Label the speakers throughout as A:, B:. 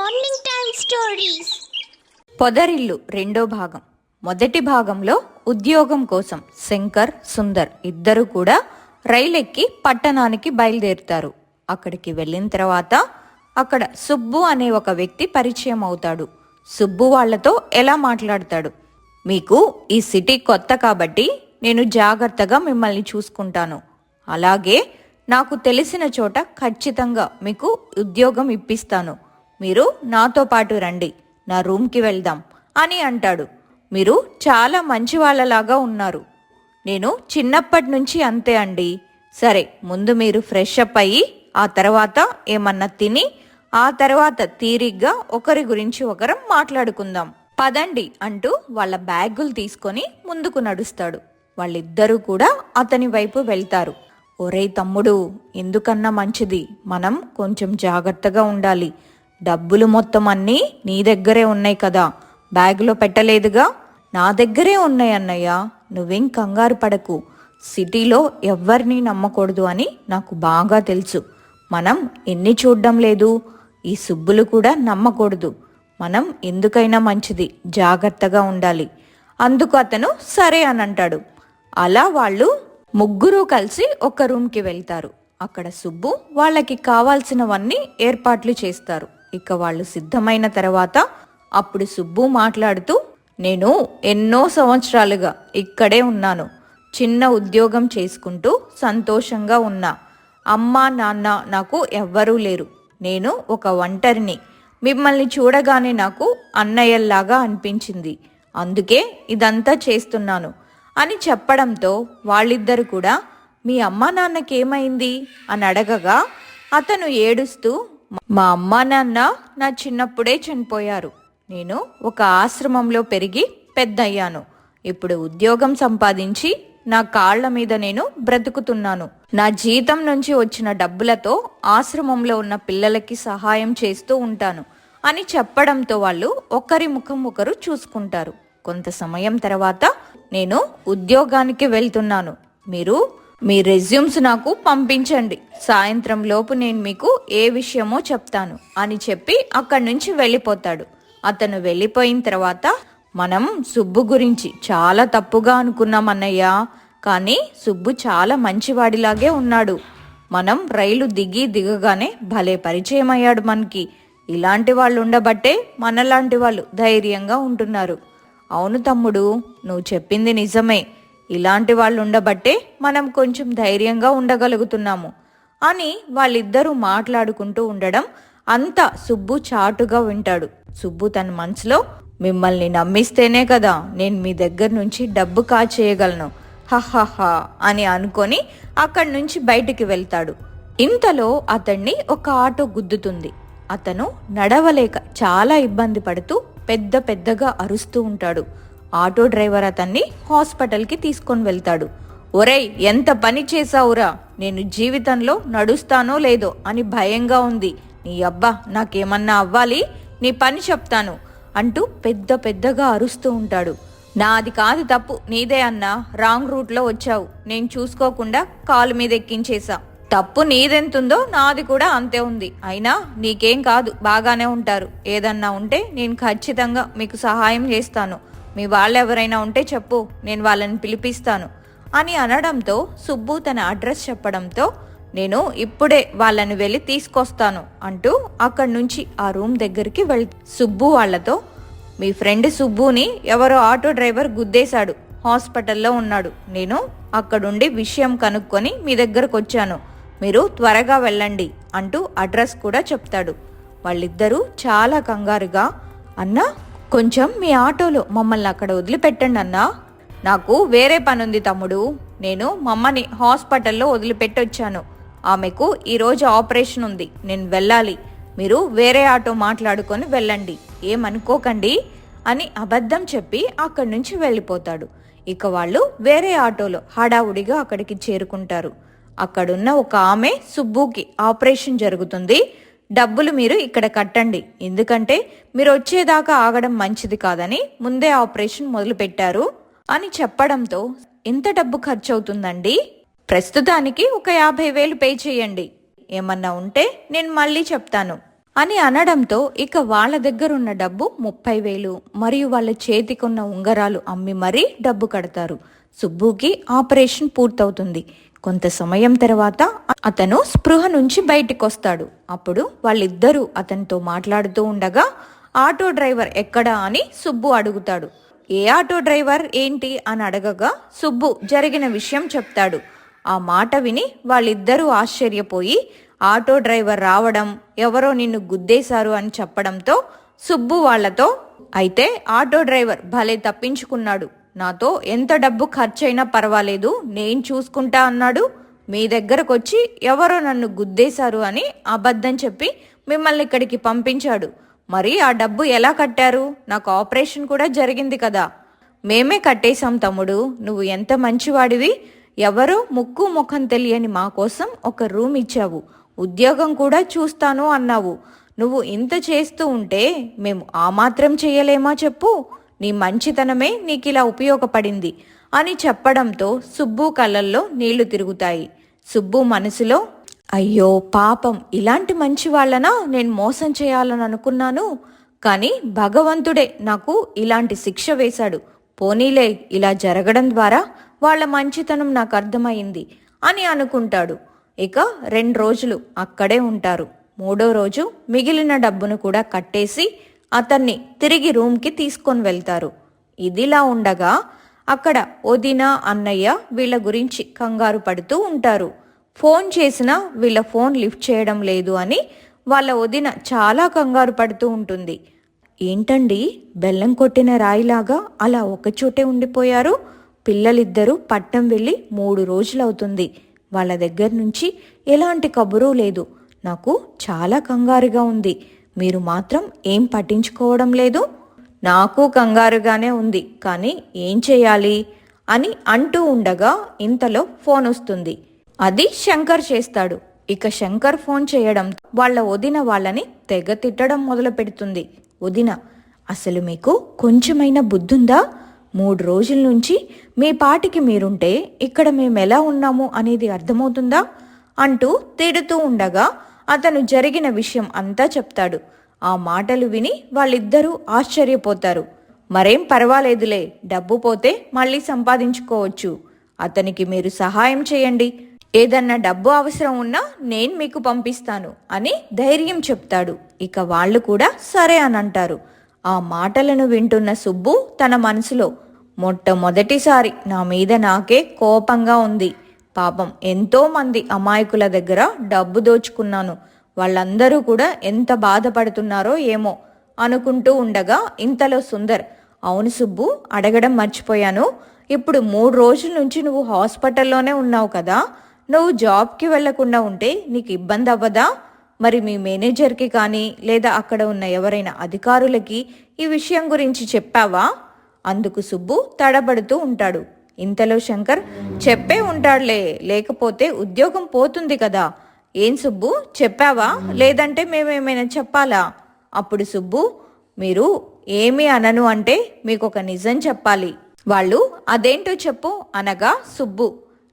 A: Morning time stories.
B: పొదరిల్లు రెండో భాగం. మొదటి భాగంలో ఉద్యోగం కోసం శంకర్, సుందర్ ఇద్దరు కూడా రైలెక్కి పట్టణానికి బయలుదేరుతారు. అక్కడికి వెళ్ళిన తర్వాత అక్కడ సుబ్బు అనే ఒక వ్యక్తి పరిచయం అవుతాడు. సుబ్బు వాళ్లతో ఎలా మాట్లాడతాడు, మీకు ఈ సిటీ కొత్త కాబట్టి నేను జాగ్రత్తగా మిమ్మల్ని చూసుకుంటాను, అలాగే నాకు తెలిసిన చోట ఖచ్చితంగా మీకు ఉద్యోగం ఇప్పిస్తాను, మీరు నాతో పాటు రండి, నా రూమ్కి వెళ్దాం అని అంటాడు. మీరు చాలా మంచి వాళ్ళలాగా ఉన్నారు, నేను చిన్నప్పటి నుంచి అంతే అండి. సరే, ముందు మీరు ఫ్రెష్ అప్ అయ్యి ఆ తర్వాత ఏమన్నా తిని ఆ తర్వాత తీరిగ్గా ఒకరి గురించి ఒకరం మాట్లాడుకుందాం, పదండి అంటూ వాళ్ళ బ్యాగులు తీసుకొని ముందుకు నడుస్తాడు. వాళ్ళిద్దరూ కూడా అతని వైపు వెళ్తారు. ఒరేయ్ తమ్ముడు, ఎందుకన్నా మంచిది మనం కొంచెం జాగ్రత్తగా ఉండాలి, డబ్బులు మొత్తం అన్నీ నీ దగ్గరే ఉన్నాయి కదా, బ్యాగులో పెట్టలేదుగా, నా దగ్గరే ఉన్నాయి అన్నయ్య, నువ్వేం కంగారు పడకు, సిటీలో ఎవ్వరినీ నమ్మకూడదు అని నాకు బాగా తెలుసు, మనం ఎన్ని చూడ్డం లేదు, ఈ సుబ్బులు కూడా నమ్మకూడదు, మనం ఎందుకైనా మంచిది జాగ్రత్తగా ఉండాలి. అందుకు అతను సరే అని అంటాడు. అలా వాళ్ళు ముగ్గురు కలిసి ఒక రూమ్కి వెళ్తారు. అక్కడ సుబ్బు వాళ్ళకి కావాల్సినవన్నీ ఏర్పాట్లు చేస్తారు. ఇక వాళ్ళు సిద్ధమైన తర్వాత అప్పుడు సుబ్బు మాట్లాడుతూ, నేను ఎన్నో సంవత్సరాలుగా ఇక్కడే ఉన్నాను, చిన్న ఉద్యోగం చేసుకుంటూ సంతోషంగా ఉన్నా, అమ్మా నాన్న నాకు ఎవ్వరూ లేరు, నేను ఒక ఒంటరిని, మిమ్మల్ని చూడగానే నాకు అన్నయ్యల్లాగా అనిపించింది, అందుకే ఇదంతా చేస్తున్నాను అని చెప్పడంతో వాళ్ళిద్దరు కూడా మీ అమ్మా నాన్నకేమైంది అని అడగగా అతను ఏడుస్తూ, మా అమ్మా నాన్న నా చిన్నప్పుడే చనిపోయారు, నేను ఒక ఆశ్రమంలో పెరిగి పెద్దయ్యాను, ఇప్పుడు ఉద్యోగం సంపాదించి నా కాళ్ల మీద నేను బ్రతుకుతున్నాను, నా జీతం నుంచి వచ్చిన డబ్బులతో ఆశ్రమంలో ఉన్న పిల్లలకి సహాయం చేస్తూ ఉంటాను అని చెప్పడంతో వాళ్ళు ఒకరి ముఖం ఒకరు చూసుకుంటారు. కొంత సమయం తర్వాత నేను ఉద్యోగానికి వెళ్తున్నాను, మీరు మీ రెజ్యూమ్స్ నాకు పంపించండి, సాయంత్రం లోపు నేను మీకు ఏ విషయమో చెప్తాను అని చెప్పి అక్కడి నుంచి వెళ్ళిపోతాడు. అతను వెళ్ళిపోయిన తర్వాత మనం సుబ్బు గురించి చాలా తప్పుగా అనుకున్నాం అన్నయ్య, కానీ సుబ్బు చాలా మంచివాడిలాగే ఉన్నాడు, మనం రైలు దిగగానే భలే పరిచయం అయ్యాడు మనకి, ఇలాంటి వాళ్ళు ఉండబట్టే మనలాంటి వాళ్ళు ధైర్యంగా ఉంటున్నారు. అవును తమ్ముడు, నువ్వు చెప్పింది నిజమే, ఇలాంటి వాళ్ళు ఉండబట్టే మనం కొంచెం ధైర్యంగా ఉండగలుగుతున్నాము అని వాళ్ళిద్దరూ మాట్లాడుకుంటూ ఉండడం అంతా సుబ్బు చాటుగా వింటాడు. సుబ్బు తన మనసులో, మిమ్మల్ని నమ్మిస్తేనే కదా నేను మీ దగ్గర నుంచి డబ్బు కాచేయగలను, హహహా అని అనుకొని అక్కడి నుంచి బయటికి వెళ్తాడు. ఇంతలో అతన్ని ఒక ఆటో గుద్దుతుంది. అతను నడవలేక చాలా ఇబ్బంది పడుతూ పెద్దగా అరుస్తూ ఉంటాడు. ఆటో డ్రైవర్ అతన్ని హాస్పిటల్కి తీసుకొని వెళ్తాడు. ఒరేయ్, ఎంత పని చేసావురా, నేను జీవితంలో నడుస్తానో లేదో అని భయంగా ఉంది, నీ అబ్బా నాకేమన్నా అవ్వాలి, నీ పని చెప్తాను అంటూ పెద్దగా అరుస్తూ ఉంటాడు. నాది కాదు తప్పు, నీదే అన్నా, రాంగ్ రూట్లో వచ్చావు, నేను చూసుకోకుండా కాలు మీద ఎక్కించేశా, తప్పు నీదెంతుందో నాది కూడా అంతే ఉంది, అయినా నీకేం కాదు, బాగానే ఉంటారు, ఏదన్నా ఉంటే నేను ఖచ్చితంగా మీకు సహాయం చేస్తాను, మీ వాళ్ళెవరైనా ఉంటే చెప్పు, నేను వాళ్ళని పిలిపిస్తాను అని అనడంతో సుబ్బు తన అడ్రస్ చెప్పడంతో నేను ఇప్పుడే వాళ్ళని వెళ్ళి తీసుకొస్తాను అంటూ అక్కడి నుంచి ఆ రూమ్ దగ్గరికి సుబ్బు వాళ్లతో, మీ ఫ్రెండ్ సుబ్బుని ఎవరో ఆటో డ్రైవర్ గుద్దేశాడు, హాస్పిటల్లో ఉన్నాడు, నేను అక్కడుండి విషయం కనుక్కొని మీ దగ్గరకు వచ్చాను, మీరు త్వరగా వెళ్ళండి అంటూ అడ్రస్ కూడా చెప్తాడు. వాళ్ళిద్దరూ చాలా కంగారుగా, అన్నా కొంచెం మీ ఆటోలో మమ్మల్ని అక్కడ వదిలిపెట్టండి అన్నా, నాకు వేరే పనుంది తమ్ముడు, నేను మమ్మని హాస్పిటల్లో వదిలిపెట్టొచ్చాను, ఆమెకు ఈరోజు ఆపరేషన్ ఉంది, నేను వెళ్ళాలి, మీరు వేరే ఆటో మాట్లాడుకొని వెళ్ళండి, ఏమనుకోకండి అని అబద్ధం చెప్పి అక్కడి నుంచి వెళ్ళిపోతాడు. ఇక వాళ్ళు వేరే ఆటోలో హడావుడిగా అక్కడికి చేరుకుంటారు. అక్కడున్న ఒక ఆమె, సుబ్బుకి ఆపరేషన్ జరుగుతుంది, డబ్బులు మీరు ఇక్కడ కట్టండి, ఎందుకంటే మీరు వచ్చేదాకా ఆగడం మంచిది కాదని ముందే ఆపరేషన్ మొదలు పెట్టారు అని చెప్పడంతో, ఎంత డబ్బు ఖర్చు అవుతుందండి, ప్రస్తుతానికి ఒక 50,000 పే చేయండి, ఏమన్నా ఉంటే నేను మళ్ళీ చెప్తాను అని అనడంతో ఇక వాళ్ళ దగ్గరున్న డబ్బు 30,000 మరియు వాళ్ళ చేతికున్న ఉంగరాలు అమ్మి మరీ డబ్బు కడతారు. సుబ్బుకి ఆపరేషన్ పూర్తవుతుంది. కొంత సమయం తర్వాత అతను స్పృహ నుంచి బయటికొస్తాడు. అప్పుడు వాళ్ళిద్దరూ అతనితో మాట్లాడుతూ ఉండగా ఆటో డ్రైవర్ ఎక్కడా అని సుబ్బు అడుగుతాడు. ఏ ఆటో డ్రైవర్ ఏంటి అని అడగగా సుబ్బు జరిగిన విషయం చెప్తాడు. ఆ మాట విని వాళ్ళిద్దరూ ఆశ్చర్యపోయి ఆటో డ్రైవర్ రావడం, ఎవరో నిన్ను గుద్దేశారు అని చెప్పడంతో సుబ్బు వాళ్లతో, అయితే ఆటో డ్రైవర్ భలే తప్పించుకున్నాడు, నాతో ఎంత డబ్బు ఖర్చైనా పర్వాలేదు నేను చూసుకుంటా అన్నాడు, మీ దగ్గరకొచ్చి ఎవరో నన్ను గుద్దేశారు అని అబద్ధం చెప్పి మిమ్మల్ని ఇక్కడికి పంపించాడు. మరి ఆ డబ్బు ఎలా కట్టారు? నాకు ఆపరేషన్ కూడా జరిగింది కదా. మేమే కట్టేశాం తమ్ముడు, నువ్వు ఎంత మంచివాడివి. ఎవరో ముక్కు ముఖం తెలియని మా కోసం ఒక రూమ్ ఇచ్చావు, ఉద్యోగం కూడా చూస్తాను అన్నావు. నువ్వు ఇంత చేస్తూ ఉంటే మేము ఆ మాత్రం చేయలేమా చెప్పు. నీ మంచితనమే నీకిలా ఉపయోగపడింది అని చెప్పడంతో సుబ్బు కళ్ళల్లో నీళ్లు తిరుగుతాయి. సుబ్బు మనసులో, అయ్యో పాపం, ఇలాంటి మంచి వాళ్ళనా నేను మోసం చేయాలని అనుకున్నాను. కానీ భగవంతుడే నాకు ఇలాంటి శిక్ష వేశాడు. పోనీలే, ఇలా జరగడం ద్వారా వాళ్ళ మంచితనం నాకు అర్థమైంది అని అనుకుంటాడు. ఇక 2 రోజులు అక్కడే ఉంటారు. 3వ రోజు మిగిలిన డబ్బును కూడా కట్టేసి అతన్ని తిరిగి రూమ్కి తీసుకొని వెళ్తారు. ఇదిలా ఉండగా అక్కడ వదిన, అన్నయ్య వీళ్ళ గురించి కంగారు పడుతూ ఉంటారు. ఫోన్ చేసినా వీళ్ళ ఫోన్ లిఫ్ట్ చేయడం లేదు అని వాళ్ళ వదిన చాలా కంగారు పడుతూ ఉంటుంది. ఏంటండి, బెల్లం కొట్టిన రాయిలాగా అలా ఒకచోటే ఉండిపోయారు? పిల్లలిద్దరూ పట్నం వెళ్ళి 3 రోజులవుతుంది. వాళ్ళ దగ్గర నుంచి ఎలాంటి కబురు లేదు. నాకు చాలా కంగారుగా ఉంది. మీరు మాత్రం ఏం పట్టించుకోవడం లేదు. నాకు కంగారుగానే ఉంది, కానీ ఏం చేయాలి అని అంటూ ఉండగా ఇంతలో ఫోన్ వస్తుంది. అది శంకర్ చేస్తాడు. ఇక శంకర్ ఫోన్ చేయడం వాళ్ళ వదిన వాళ్ళని తెగ తిట్టడం మొదలు పెడుతుంది. వదిన, అసలు మీకు కొంచెమైనా బుద్ధుందా? 3 రోజుల నుంచి మీ పాటికి మీరుంటే ఇక్కడ మేమెలా ఉన్నాము అనేది అర్థమవుతుందా అంటూ తిడుతూ ఉండగా అతను జరిగిన విషయం అంతా చెప్తాడు. ఆ మాటలు విని వాళ్ళిద్దరూ ఆశ్చర్యపోతారు. మరేం పర్వాలేదులే, డబ్బు పోతే మళ్ళీ సంపాదించుకోవచ్చు. అతనికి మీరు సహాయం చేయండి, ఏదన్నా డబ్బు అవసరం ఉన్నా నేను మీకు పంపిస్తాను అని ధైర్యం చెప్తాడు. ఇక వాళ్ళు కూడా సరే అని అంటారు. ఆ మాటలను వింటున్న సుబ్బు తన మనసులో, మొట్టమొదటిసారి నా మీద నాకే కోపంగా ఉంది. పాపం ఎంతో మంది అమాయకుల దగ్గర డబ్బు దోచుకున్నాను. వాళ్ళందరూ కూడా ఎంత బాధపడుతున్నారో ఏమో అనుకుంటూ ఉండగా ఇంతలో సుందర్, అవును సుబ్బు, అడగడం మర్చిపోయాను. ఇప్పుడు 3 రోజుల నుంచి నువ్వు హాస్పిటల్లోనే ఉన్నావు కదా, నువ్వు జాబ్కి వెళ్లకుండా ఉంటే నీకు ఇబ్బంది అవ్వదా? మరి మీ మేనేజర్కి కానీ లేదా అక్కడ ఉన్న ఎవరైనా అధికారులకి ఈ విషయం గురించి చెప్పావా? అందుకు సుబ్బు తడబడుతూ ఉంటాడు. ఇంతలో శంకర్, చెప్పే ఉంటాడులే, లేకపోతే ఉద్యోగం పోతుంది కదా. ఏం సుబ్బు, చెప్పావా? లేదంటే మేమేమైనా చెప్పాలా? అప్పుడు సుబ్బు, మీరు ఏమీ అనను అంటే మీకు ఒక నిజం చెప్పాలి. వాళ్ళు, అదేంటో చెప్పు అనగా సుబ్బు,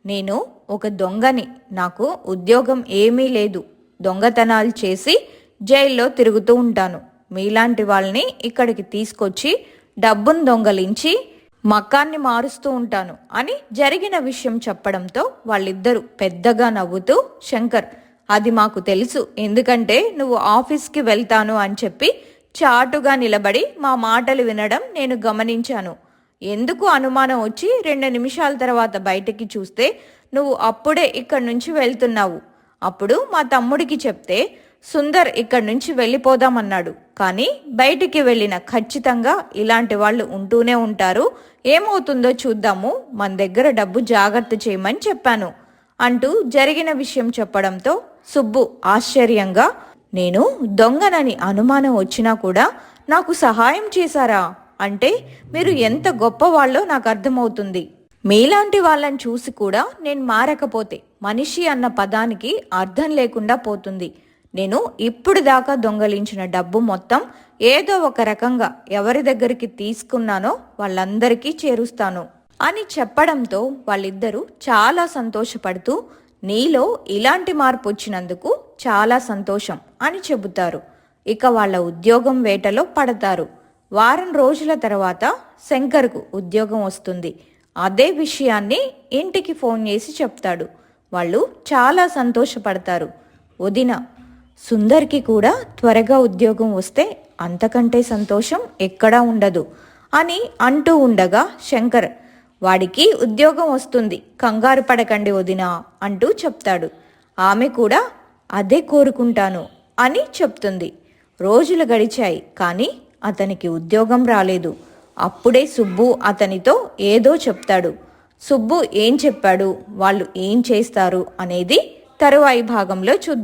B: నేను ఒక దొంగని, నాకు ఉద్యోగం ఏమీ లేదు, దొంగతనాలు చేసి జైల్లో తిరుగుతూ ఉంటాను. మీలాంటి వాళ్ళని ఇక్కడికి తీసుకొచ్చి డబ్బును దొంగలించి మకాన్ని మారుస్తూ ఉంటాను అని జరిగిన విషయం చెప్పడంతో వాళ్ళిద్దరూ పెద్దగా నవ్వుతూ, శంకర్, అది మాకు తెలుసు, ఎందుకంటే నువ్వు ఆఫీస్కి వెళ్తాను అని చెప్పి చాటుగా నిలబడి మా మాటలు వినడం నేను గమనించాను. ఎందుకు అనుమానం వచ్చి 2 నిమిషాల తర్వాత బయటికి చూస్తే నువ్వు అప్పుడే ఇక్కడి నుంచి వెళ్తున్నావు. అప్పుడు మా తమ్ముడికి చెప్తే సుందర్ ఇక్కడి నుంచి వెళ్ళిపోదామన్నాడు. కానీ బయటికి వెళ్ళిన ఖచ్చితంగా ఇలాంటి వాళ్ళు ఉంటూనే ఉంటారు, ఏమవుతుందో చూద్దాము, మన దగ్గర డబ్బు జాగ్రత్త చేయమని చెప్పాను అంటూ జరిగిన విషయం చెప్పడంతో సుబ్బు ఆశ్చర్యంగా, నేను దొంగనని అనుమానం వచ్చినా కూడా నాకు సహాయం చేశారా అంటే మీరు ఎంత గొప్పవాళ్ళో నాకు అర్థమవుతుంది. మీలాంటి వాళ్ళని చూసి కూడా నేను మారకపోతే మనిషి అన్న పదానికి అర్థం లేకుండా పోతుంది. నేను ఇప్పుడు దాకా దొంగలించిన డబ్బు మొత్తం ఏదో ఒక రకంగా ఎవరి దగ్గరికి తీసుకున్నానో వాళ్ళందరికీ చేరుస్తాను అని చెప్పడంతో వాళ్ళిద్దరూ చాలా సంతోషపడుతూ, నీలో ఇలాంటి మార్పు వచ్చినందుకు చాలా సంతోషం అని చెబుతారు. ఇక వాళ్ళ ఉద్యోగం వేటలో పడతారు. వారం రోజుల తర్వాత శంకర్కు ఉద్యోగం వస్తుంది. అదే విషయాన్ని ఇంటికి ఫోన్ చేసి చెప్తాడు. వాళ్ళు చాలా సంతోషపడతారు. వదిన, సుందర్కి కూడా త్వరగా ఉద్యోగం వస్తే అంతకంటే సంతోషం ఎక్కడా ఉండదు అని అంటూ ఉండగా శంకర్, వాడికి ఉద్యోగం వస్తుంది, కంగారు పడకండి వదినా అంటూ చెప్తాడు. ఆమె కూడా అదే కోరుకుంటాను అని చెప్తుంది. రోజులు గడిచాయి, కానీ అతనికి ఉద్యోగం రాలేదు. అప్పుడే సుబ్బు అతనితో ఏదో చెప్తాడు. సుబ్బు ఏం చెప్పాడు, వాళ్ళు ఏం చేస్తారు అనేది తరువాయి భాగంలో చూద్దాం.